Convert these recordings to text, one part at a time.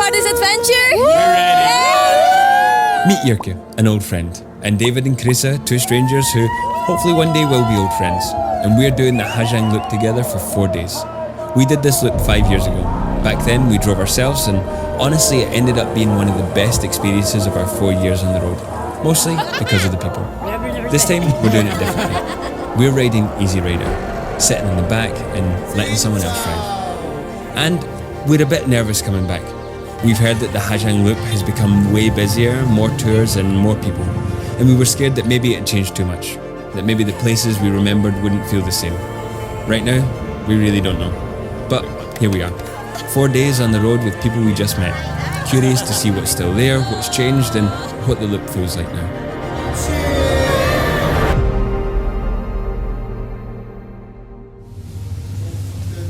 for this adventure? We're ready. Meet Jirke, an old friend, and David and Krisa, two strangers who hopefully one day will be old friends. And we're doing the Ha Giang Loop together for 4 days. We did this loop 5 years ago. Back then we drove ourselves, and honestly it ended up being one of the best experiences of our 4 years on the road. Mostly because of the people. This time we're doing it differently. We're riding Easy Rider, sitting in the back and letting someone else ride. And we're a bit nervous coming back. We've heard that the Ha Giang Loop has become way busier, more tours and more people. And we were scared that maybe it changed too much. That maybe the places we remembered wouldn't feel the same. Right now, we really don't know. But here we are. 4 days on the road with people we just met. Curious to see what's still there, what's changed and what the loop feels like now.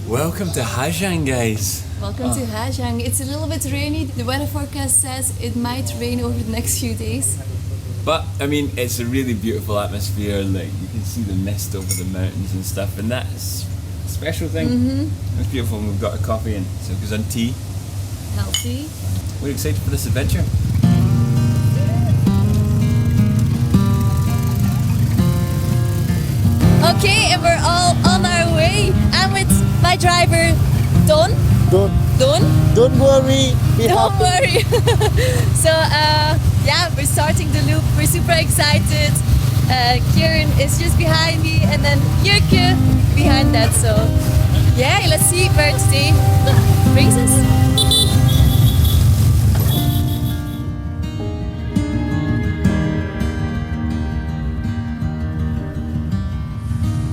Welcome to Ha Giang, guys. Welcome to Ha Giang. It's a little bit rainy. The weather forecast says it might rain over the next few days. But, I mean, it's a really beautiful atmosphere. Like, you can see the mist over the mountains and stuff, and that's a special thing. It's beautiful, and we've got a coffee and Silke's on tea. Healthy. We're excited for this adventure. Okay, and we're all on our way. I'm with my driver, Don. Don't worry. Don't worry. So, yeah, we're starting the loop. We're super excited. Kieran is just behind me, and then Jirke behind that. So, yeah, let's see where today brings us.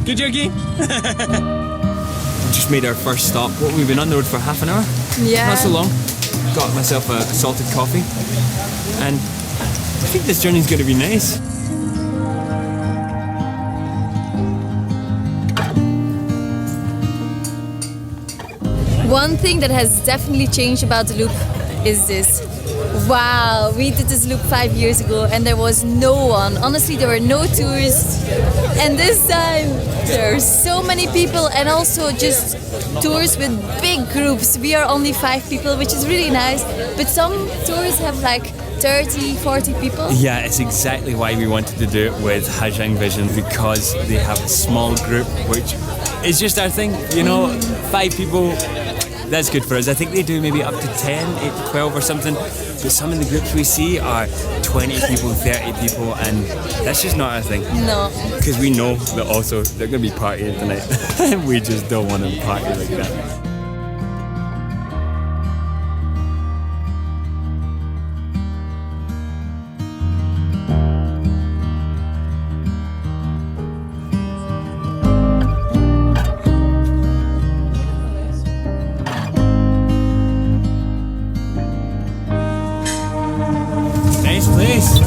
Good, Jirke. Just made our first stop. What, we've been on the road for half an hour? Yeah. Not so long. Got myself a salted coffee. And I think this journey's going to be nice. One thing that has definitely changed about the loop is this. Wow, we did this loop 5 years ago and there was no one. Honestly, there were no tourists. And this time, there are so many people and also just tours with big groups. We are only 5 people, which is really nice. But some tours have like 30, 40 people. Yeah, it's exactly why we wanted to do it with Ha Giang Vision, because they have a small group, which is just our thing. You know, 5 people, that's good for us. I think they do maybe up to 10, 8 to 12 or something. But some of the groups we see are 20 people, 30 people, and that's just not our thing. No. Because we know that also they're going to be partying tonight. And we just don't want to party like that. Nice place.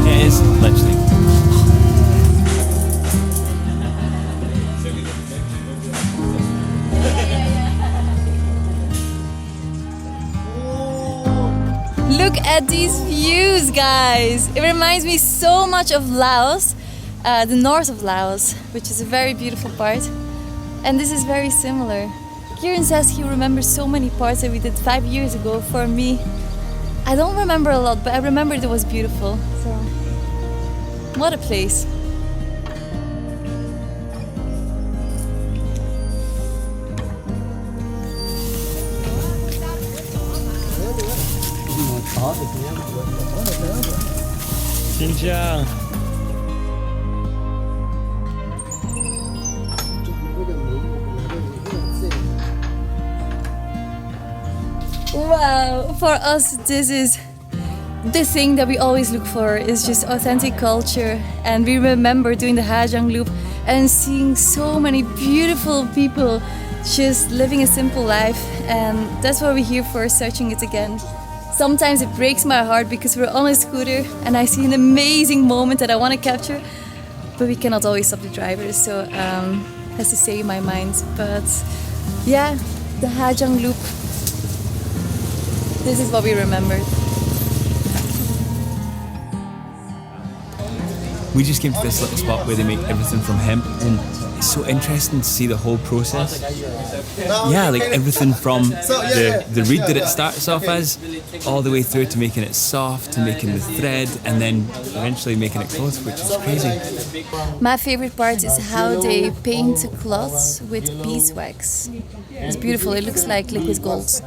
It is, literally. Look at these views, guys. It reminds me so much of Laos, the north of Laos, which is a very beautiful part. And this is very similar. Kieran says he remembers so many parts that we did 5 years ago. For me, I don't remember a lot, but I remember it was beautiful. So, what a place. Xin chào. Wow, for us this is the thing that we always look for, is just authentic culture. And we remember doing the Ha Giang Loop and seeing so many beautiful people just living a simple life, and that's what we're here for, searching it again. Sometimes it breaks my heart because we're on a scooter and I see an amazing moment that I want to capture, but we cannot always stop the drivers, so has to stay in my mind. But yeah, the Ha Giang Loop, this is what we remember. We just came to this little spot where they make everything from hemp, and it's so interesting to see the whole process. Yeah, like everything from the reed that it starts off as, all the way through to making it soft, to making the thread, and then eventually making it cloth, which is crazy. My favorite part is how they paint the cloths with beeswax. It's beautiful, it looks like liquid gold.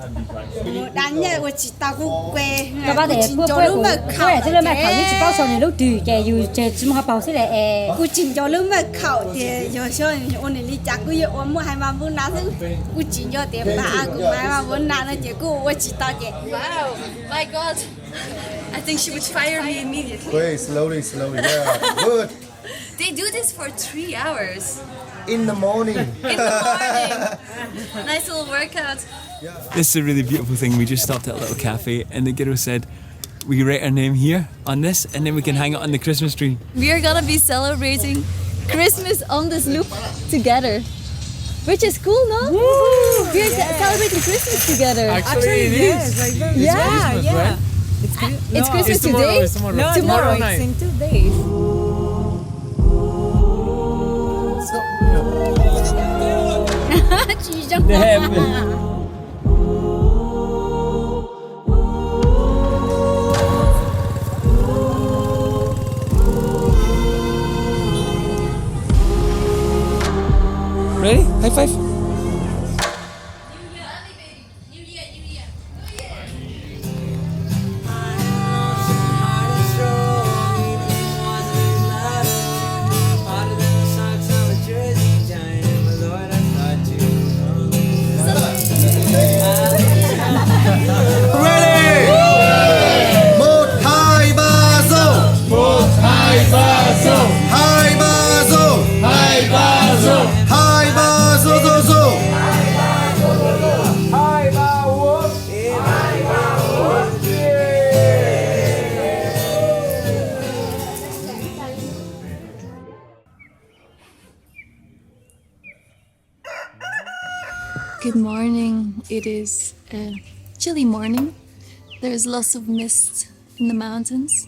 爸爸哋不過即係咩頭呢？只包上嚟都對嘅，要隻只冇包先嚟誒。我真叫你们考的，有时候我那里家个我们还蛮不拿的，我真叫的把个还蛮不拿的，结果我知道的。Wow, my god. I think she would fire me immediately. Wait, slowly, yeah. Good. They do this for 3 hours In the morning. in the morning. Nice little workout. This is a really beautiful thing. We just stopped at a little cafe and the girl said, we can write our name here on this and then we can hang it on the Christmas tree. We are gonna be celebrating Christmas on this loop together. Which is cool, no? Woo! We are celebrating Christmas together. Actually, it is. Yeah. It's Christmas today? It's tomorrow night. It's in 2 days. Ready? High five. Good morning. It is a chilly morning. There's lots of mist in the mountains.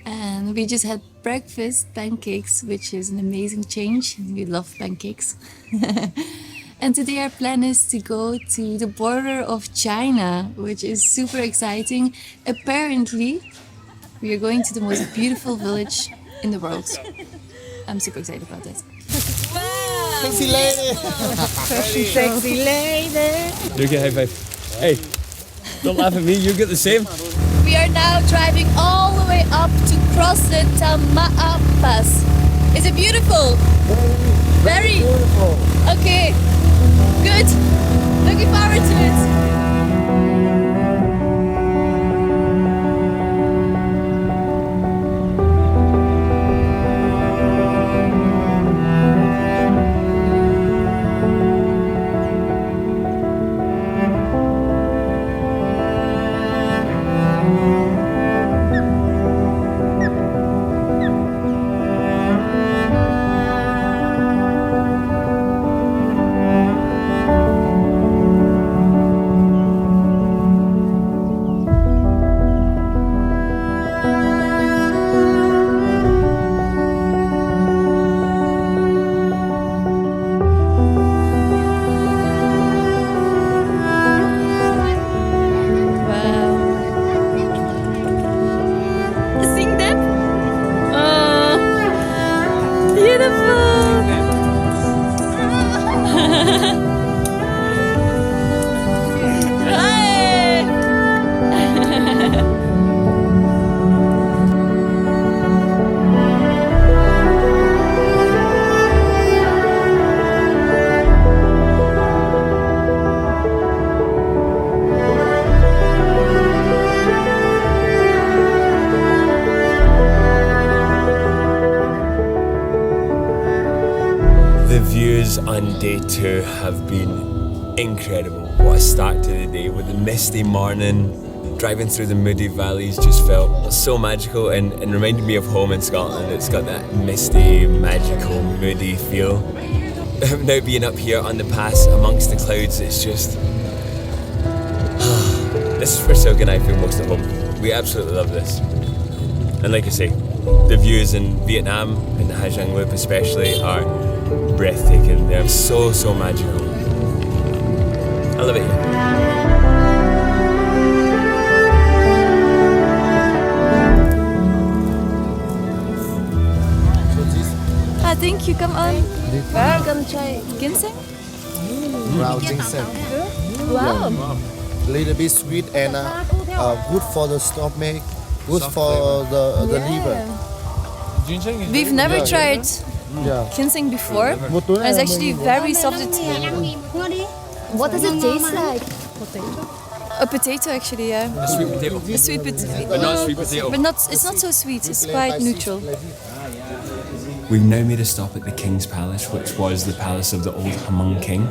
And we just had breakfast, pancakes, which is an amazing change. We love pancakes. And today our plan is to go to the border of China, which is super exciting. Apparently, we are going to the most beautiful village in the world. I'm super excited about that. Sexy lady. Sexy lady. You get high five. Hey, don't laugh at me, you get the same. We are now driving all the way up to cross the Tamaa Pass. Is it beautiful? Very Beautiful. Okay, good. Looking forward to it. The views on day 2 have been incredible. What a start to the day with the misty morning. Driving through the moody valleys just felt so magical and reminded me of home in Scotland. It's got that misty, magical, moody feel. Now being up here on the pass amongst the clouds, it's just... This is where Silke and I feel most at home. We absolutely love this. And like I say, the views in Vietnam, in the Ha Giang Loop especially, are breathtaking. They're so, so magical. I love it here. I think you come on. We're gonna try ginseng. Ground ginseng. Wow. Little bit sweet and good for the stomach, good for the liver. We've never Yeah. tried Yeah. ginseng before. And it's actually very soft. What does it taste like? A potato, actually, yeah. A sweet potato. A sweet potato. But not sweet potato. But not, it's not so sweet. It's quite neutral. We've now made a stop at the King's Palace, which was the palace of the old Hmong king.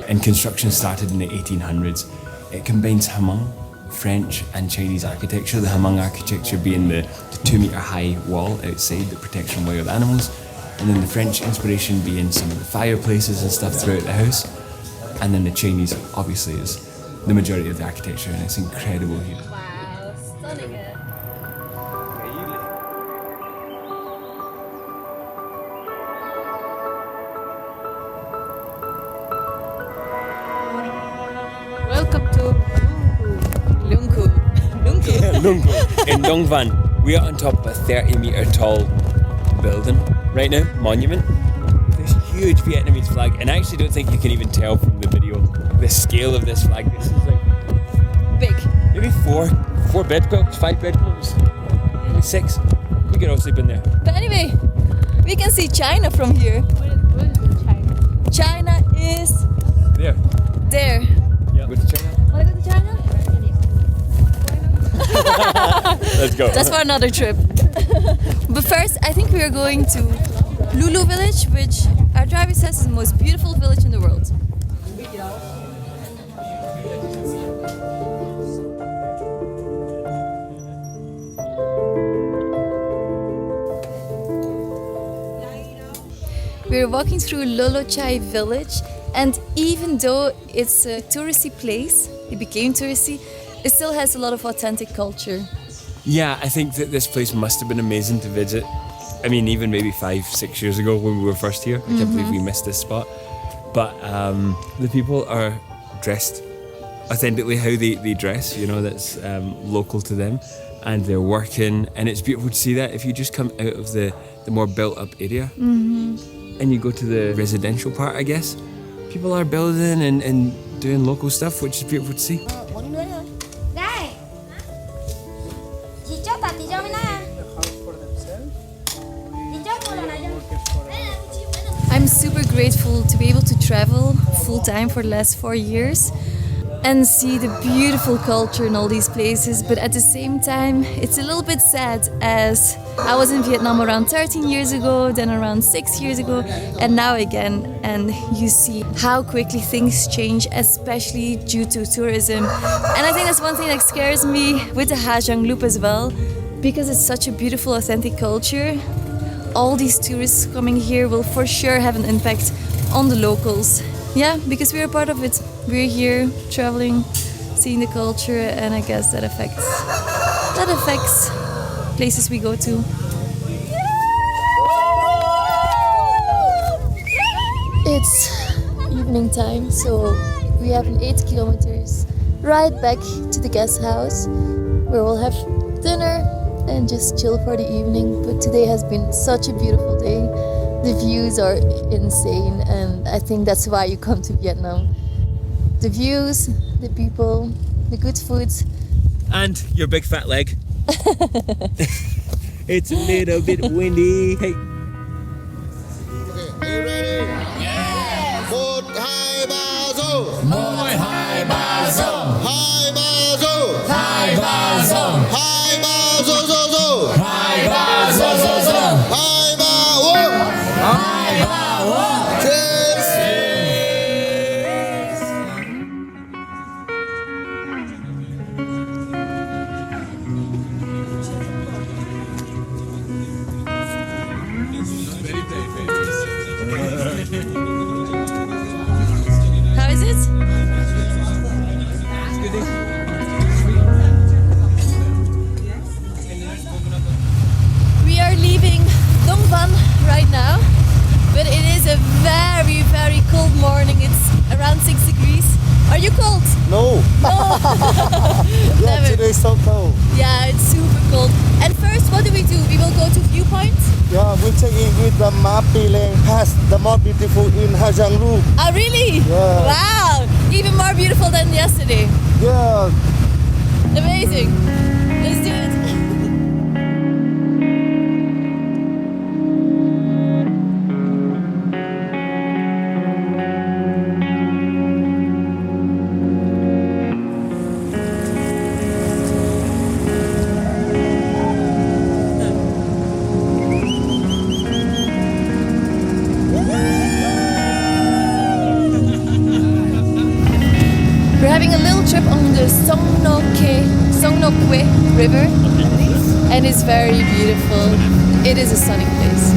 And construction started in the 1800s. It combines Hmong, French and Chinese architecture, the Hmong architecture being the 2-meter high wall outside that protects from wild animals, and then the French inspiration being some of the fireplaces and stuff throughout the house, and then the Chinese obviously is the majority of the architecture, and it's incredible here. Wow, stunning. Welcome to Lungku. In Dong Van, we are on top of a 30-meter tall building right now, monument. This huge Vietnamese flag, and I actually don't think you can even tell from the video the scale of this flag. This is like Big. maybe four bedquilts, 5 bedquilts, maybe 6. We could all sleep in there. But anyway, we can see China from here. China is There. there. Yeah. Go to China. Wanna go to China? Let's go. That's for another trip. But first, I think we are going to Lulu village, which our driver says is the most beautiful village in the world. We're walking through Lolo Chai village, and even though it's a touristy place, it became touristy, it still has a lot of authentic culture. Yeah, I think that this place must have been amazing to visit. I mean, even maybe 5-6 years ago when we were first here. I can't believe we missed this spot. But the people are dressed authentically how they dress, you know, that's local to them. And they're working, and it's beautiful to see that. If you just come out of the more built up area and you go to the residential part, I guess, people are building and doing local stuff, which is beautiful to see. Đây. Chị chốt tập chị cho mình nè. Chị chốt cô là này cho. I'm super grateful to be able to travel full time for the last 4 years and see the beautiful culture in all these places, but at the same time it's a little bit sad, as I was in Vietnam around 13 years ago, then around 6 years ago, and now again, and you see how quickly things change, especially due to tourism. And I think that's one thing that scares me with the Ha Giang Loop as well, because it's such a beautiful authentic culture. All these tourists coming here will for sure have an impact on the locals. Yeah, because we're a part of it. We're here traveling, seeing the culture, and I guess that affects places we go to. It's evening time, so we have 8 kilometers right back to the guest house, where we'll have dinner and just chill for the evening. But today has been such a beautiful day. The views are insane, and I think that's why you come to Vietnam. The views, the people, the good food. And your big fat leg. It's a little bit windy. Hey. Okay, are you ready? Yeah. 1, 2, 3, go. 1, 2, 3, go. 2, 3, go. 2, 3, go. 2, 3, go. 2, 3, so cold. Yeah, it's super cold. And first, what do? We will go to viewpoints. Yeah, we check in with the Mapilang Pass, the more beautiful in Ha Giang Loop. Oh, really? Yeah. Wow, even more beautiful than yesterday. Yeah. Amazing. Let's do it. We're having a little trip on the Songnokwe River, and it's very beautiful. It is a stunning place.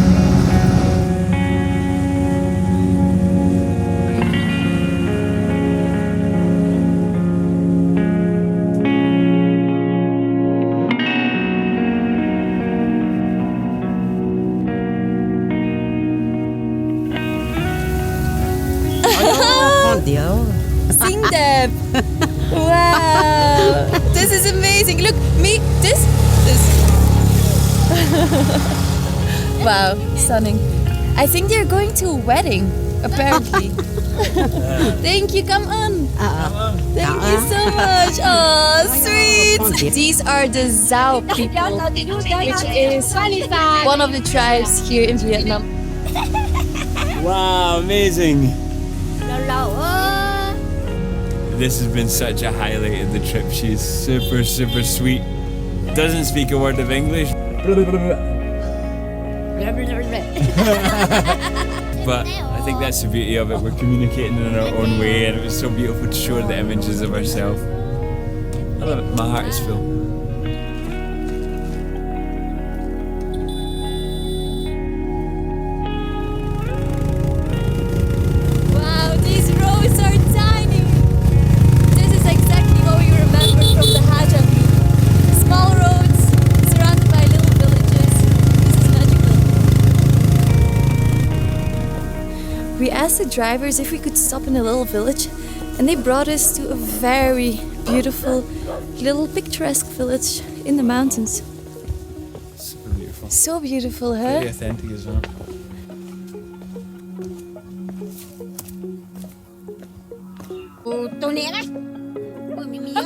Sing them. Wow, this is amazing. Look, me, this. Wow, stunning. I think they're going to a wedding, apparently. Thank you, come on. Thank you so much. Oh, sweet. These are the Zao people, which is one of the tribes here in Vietnam. Wow, amazing. This has been such a highlight of the trip. She's super, super sweet. Doesn't speak a word of English. But I think that's the beauty of it. We're communicating in our own way, and it was so beautiful to show the images of ourselves. I love it. My heart is full. Wow, these roads are tiny. This is exactly what we remember from the Ha Giang Loop. Small roads surrounded by little villages. This is magical. We asked the drivers if we could stop in a little village, and they brought us to a very beautiful, little picturesque village in the mountains. Super beautiful. So beautiful, huh? Very authentic as well. Tôi nén á. Ui mì mì á.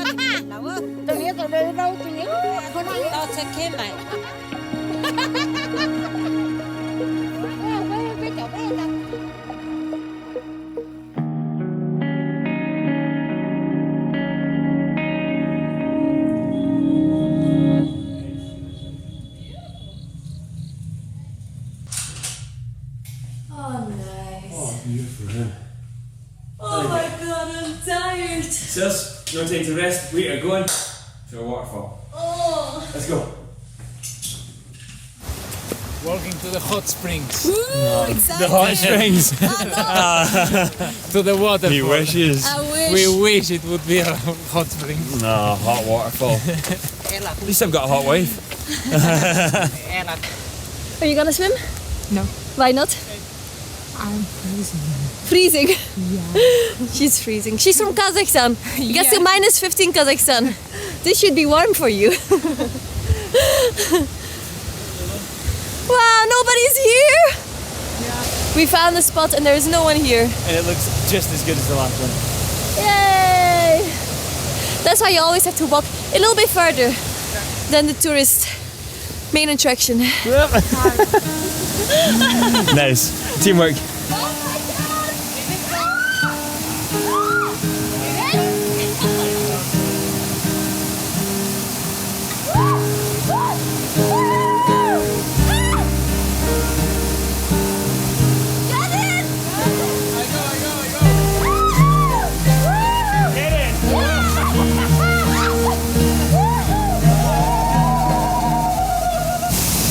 Tôi nén ở đây đâu tôi nén. Không đi. Tao sẽ khen mày. Cái chỗ bé tao. Oh, nice. Beautiful, huh? Oh my god, I'm tired. Sis, you want to take a rest? We are going to a waterfall. Oh. Let's go. Walking to the hot springs. Excited. The hot springs. To the waterfall. He wishes. I wish. We wish it would be a hot springs. No, hot waterfall. At least I've got a hot wife. Are you gonna swim? No. Why not? I'm freezing. Freezing. Yeah. She's freezing. She's from Kazakhstan. You get to minus 15 Kazakhstan. This should be warm for you. Wow, nobody's here. Yeah. We found a spot and there is no one here. And it looks just as good as the last one. Yay! That's why you always have to walk a little bit further than the tourist main attraction. Nice. Teamwork.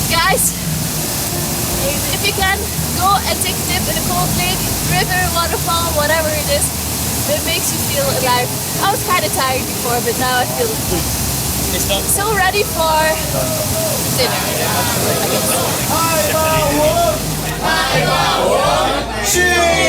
Guys, if you can, go and take a dip in a cold lake, river, waterfall, whatever it is. It makes you feel alive. I was kind of tired before, but now I feel so ready for dinner. Cheers!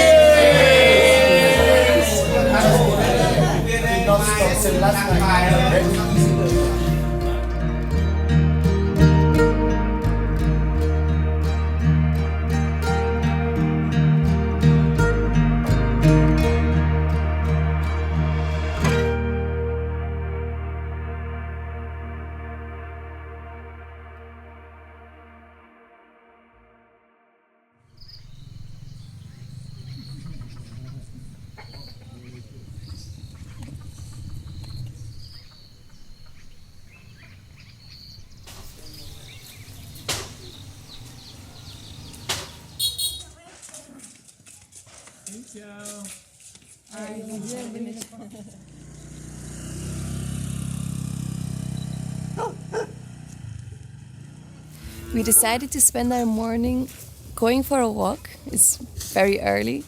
We decided to spend our morning going for a walk. It's very early,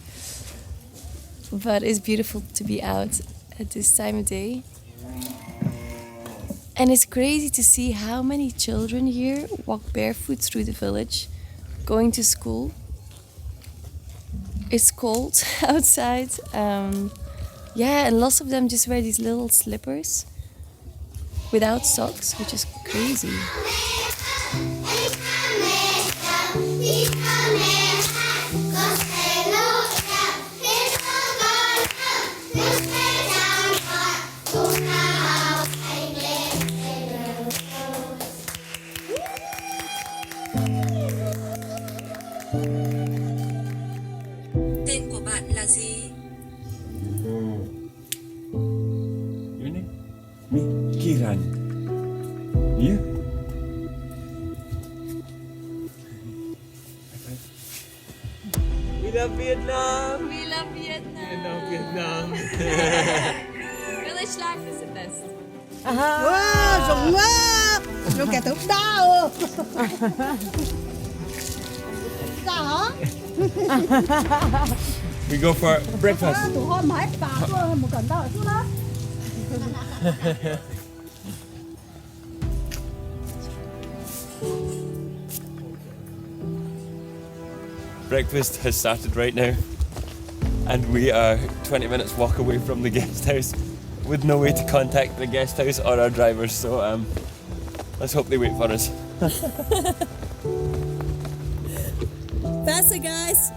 but it's beautiful to be out at this time of day. And it's crazy to see how many children here walk barefoot through the village, going to school. It's cold outside. Yeah, and lots of them just wear these little slippers without socks, which is crazy. Tên của bạn là gì? Your name? Me, Kiran. You? We love Vietnam. We love Vietnam. I love Vietnam. Village life is the best. Rụng quá. Rụng kẻ tướng đau. Sao hả? We go for breakfast. tụi hôm hết vào một cần đâu xuống đó. Breakfast has started right now, and we are 20 minutes walk away from the guest house with no way to contact the guest house or our drivers, so let's hope they wait for us. Faster, guys.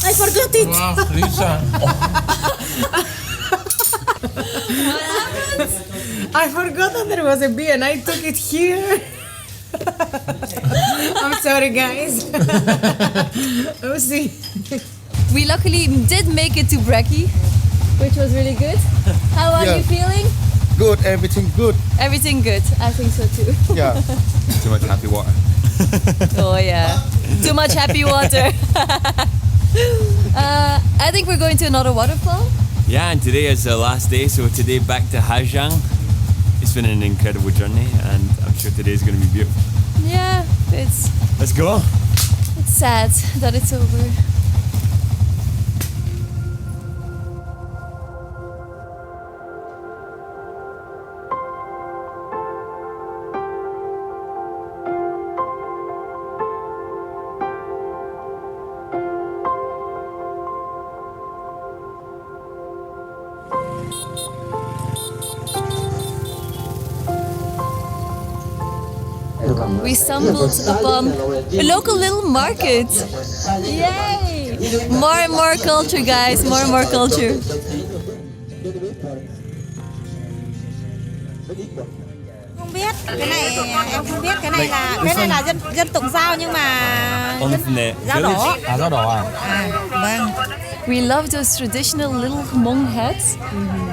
I forgot it. Wow, Lisa. I forgot that there was a bee and I took it here. I'm sorry, guys. Oopsie. We luckily did make it to Brekkie, which was really good. How are Yeah. you feeling? Good, everything good. Everything good. I think so too. Yeah. Too much happy water. Oh yeah. Too much happy water. I think we're going to another waterfall. Yeah, and today is the last day, so today back to Ha Giang. It's been an incredible journey, and I'm sure today's going to be beautiful. Yeah, Let's go. it's sad that it's over. We stumbled upon a local little market. Yay! More and more culture, guys. More and more culture. Không biết cái này em không biết cái này là dân tộc Dao nhưng mà On from the Dao đỏ. village. Dao đỏ à? Vâng. We love those traditional little Hmong hats,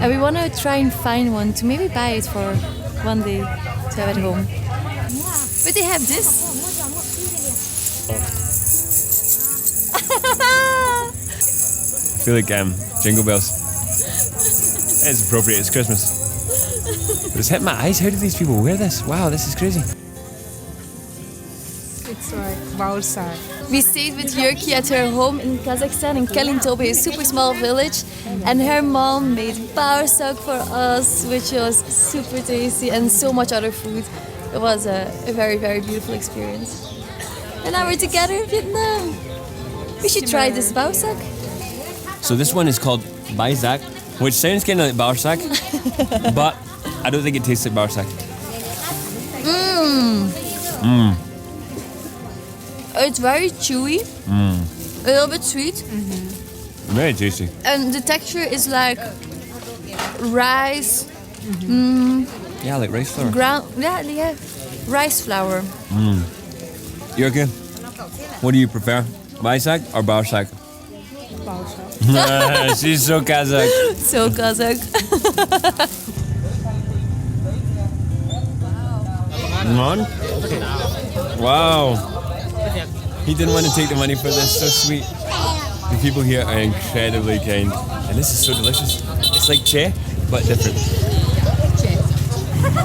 and we want to try and find one to maybe buy it for one day to have at home. But they have this. I feel like Jingle Bells. It's appropriate, it's Christmas. But it's hit my eyes. How do these people wear this? Wow, this is crazy. It's like outside. We stayed with Yurki at her home in Kazakhstan, in Kalintobe, a super small village, and her mom made baursak for us, which was super tasty, and so much other food. It was a very, very beautiful experience. And now we're together in Vietnam. We should try this baursak. So this one is called Baizak, which sounds kind of like Baursak, but I don't think it tastes like Baursak. It's very chewy, a little bit sweet, Very tasty. and the texture is like rice, Yeah, like rice flour. yeah, rice flour. Jurgen, what do you prefer? Baizak or Baursak? She's so Kazakh. So Kazakh. Ngon. Wow. He didn't want to take the money for this. So sweet. The people here are incredibly kind, and this is so delicious. It's like che, but different.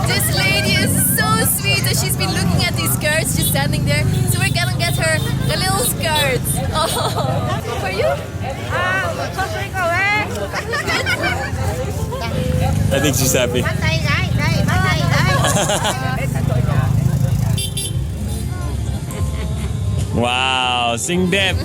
This lady is so sweet that she's been looking at these skirts just standing there. So we're gonna get her a little skirt. Oh, for you? I think she's happy. Wow, xinh đẹp.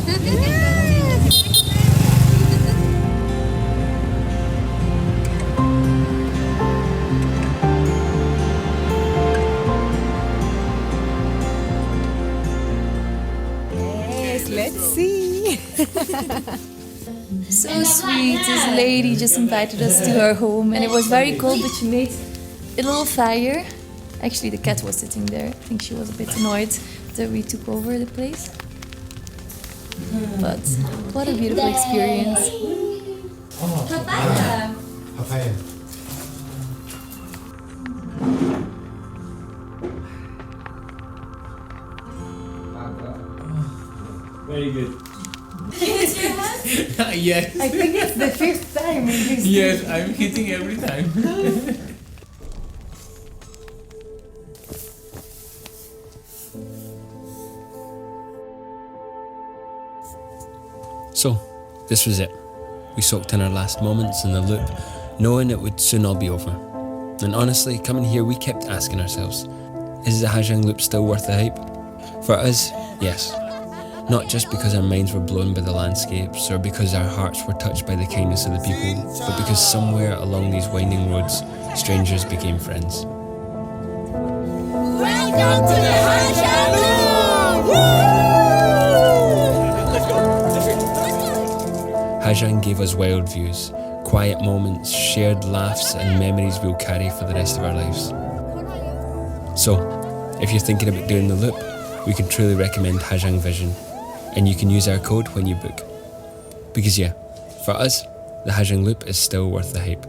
Yes, let's see. So sweet. This lady just invited us to her home, and it was very cold, but she made a little fire. Actually, the cat was sitting there. I think she was a bit annoyed that we took over the place. But what a beautiful experience. Papaya. Very good. Yes. I think it's the fifth time in this. Yes, I'm hitting every time. So, this was it. We soaked in our last moments in the loop, knowing it would soon all be over. And honestly, coming here, we kept asking ourselves, is the Ha Giang Loop still worth the hype? For us, yes. Not just because our minds were blown by the landscapes or because our hearts were touched by the kindness of the people, but because somewhere along these winding roads, strangers became friends. Welcome to the Ha Giang Loop! Ha Giang gave us wild views, quiet moments, shared laughs and memories we'll carry for the rest of our lives. So, if you're thinking about doing the loop, we can truly recommend Ha Giang Vision, and you can use our code when you book. Because yeah, for us, the Ha Giang Loop is still worth the hype.